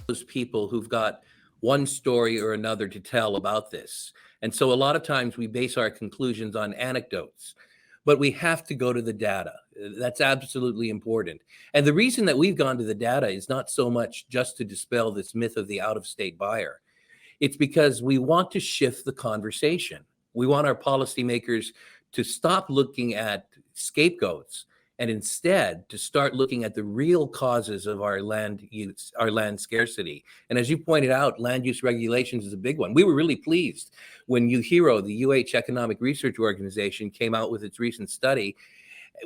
those people who've got one story or another to tell about this. And so a lot of times we base our conclusions on anecdotes, but we have to go to the data. That's absolutely important. And the reason that we've gone to the data is not so much just to dispel this myth of the out of state buyer. It's because we want to shift the conversation. We want our policymakers to stop looking at scapegoats and instead to start looking at the real causes of our land use, our land scarcity. And as you pointed out, land use regulations is a big one. We were really pleased when UHERO, the UH Economic Research Organization, came out with its recent study,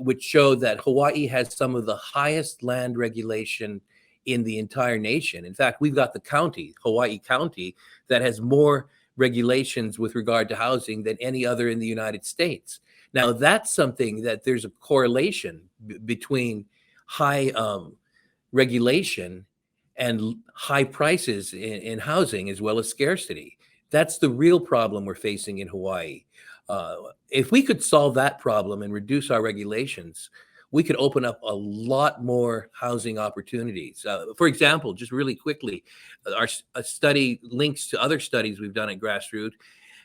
which showed that Hawaii has some of the highest land regulation in the entire nation. In fact, we've got the county, Hawaii County, that has more regulations with regard to housing than any other in the United States. Now, that's something that there's a correlation between high regulation and high prices in housing, as well as scarcity. That's the real problem we're facing in Hawaii. If we could solve that problem and reduce our regulations, we could open up a lot more housing opportunities. For example, just really quickly, a study links to other studies we've done at Grassroots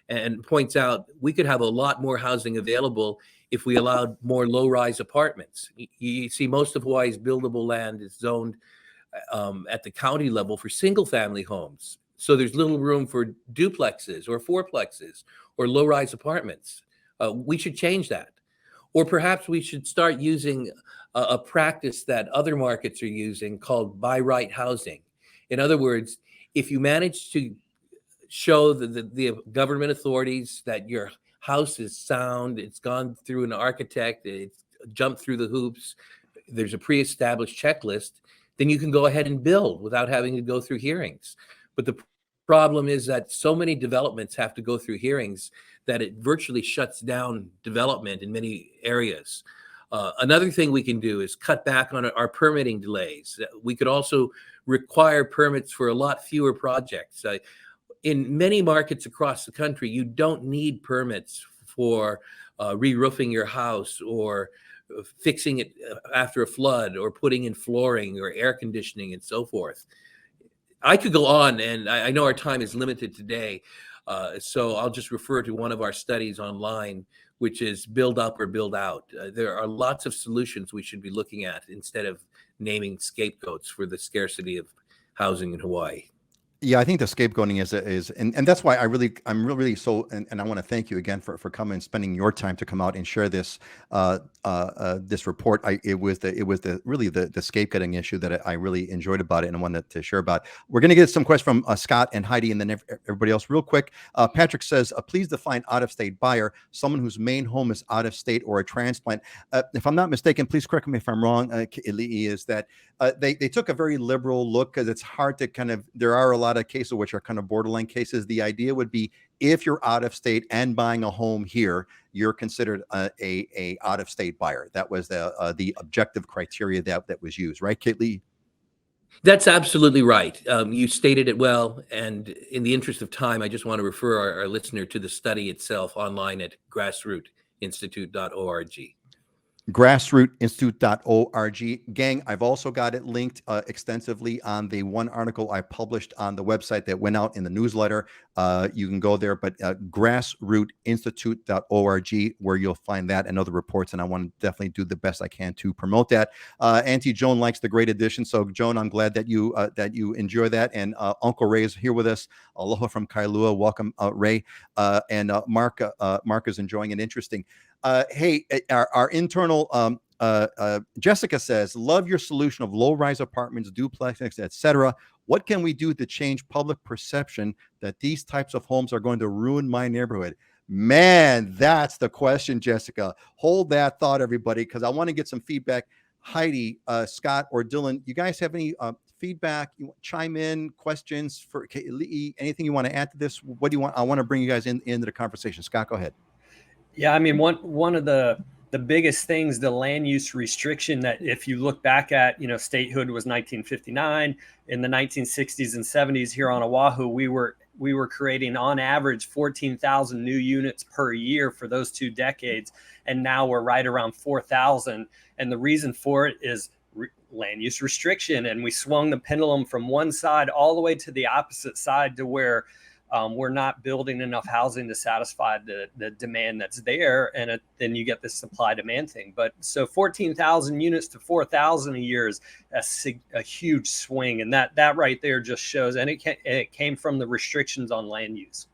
and points out we could have a lot more housing available if we allowed more low-rise apartments. You see, most of Hawaii's buildable land is zoned at the county level for single-family homes. So there's little room for duplexes or fourplexes or low-rise apartments. We should change that. Or perhaps we should start using a practice that other markets are using called by right housing. In other words, if you manage to show the government authorities that your house is sound, it's gone through an architect, it's jumped through the hoops, there's a pre-established checklist, then you can go ahead and build without having to go through hearings. But the problem is that so many developments have to go through hearings that it virtually shuts down development in many areas. Another thing we can do is cut back on our permitting delays. We could also require permits for a lot fewer projects. In many markets across the country, you don't need permits for re-roofing your house or fixing it after a flood or putting in flooring or air conditioning and so forth. I could go on, and I know our time is limited today, so I'll just refer to one of our studies online, which is Build Up or Build Out. There are lots of solutions we should be looking at instead of naming scapegoats for the scarcity of housing in Hawaii. Yeah, I think the scapegoating is and that's why I'm really so and I want to thank you again for coming and spending your time to come out and share this this report. It was the scapegoating issue that I really enjoyed about it and I wanted to share about. We're going to get some questions from Scott and Heidi and then everybody else real quick. Patrick says, please define out of state buyer, someone whose main home is out of state or a transplant. If I'm not mistaken, please correct me if I'm wrong. Is that they took a very liberal look because it's hard to kind of, there are a lot of cases which are kind of borderline cases. The idea would be if you're out of state and buying a home here, you're considered a out of state buyer. That was the objective criteria that was used, right, Kate Lee? That's absolutely right. You stated it well. And in the interest of time, I just want to refer our listener to the study itself online at grassrootinstitute.org. grassrootinstitute.org. Gang, I've also got it linked extensively on the one article I published on the website that went out in the newsletter. You can go there, but grassrootinstitute.org, where you'll find that and other reports. And I want to definitely do the best I can to promote that. Auntie Joan likes the great edition. So Joan, I'm glad that you enjoy that. And Uncle Ray is here with us. Aloha from Kailua. Welcome, Ray. And Mark is enjoying it. Interesting. Hey, our internal Jessica says, love your solution of low-rise apartments, duplexes, etc. What can we do to change public perception that these types of homes are going to ruin my neighborhood? Man, that's the question, Jessica. Hold that thought, everybody, because I want to get some feedback. Heidi, Scott, or Dylan, you guys have any feedback? You want to chime in, questions for Lee? Anything you want to add to this? What do you want? I want to bring you guys into the conversation. Scott, go ahead. Yeah, I mean, one of the biggest things, the land use restriction, that if you look back at, statehood was 1959. In the 1960s and 70s here on Oahu, we were creating on average 14,000 new units per year for those 2 decades. And now we're right around 4,000. And the reason for it is land use restriction, and we swung the pendulum from one side all the way to the opposite side to where we're not building enough housing to satisfy the demand that's there, and then you get this supply demand thing. But so 14,000 units to 4,000 a year is a huge swing, and that right there just shows, and it came from the restrictions on land use.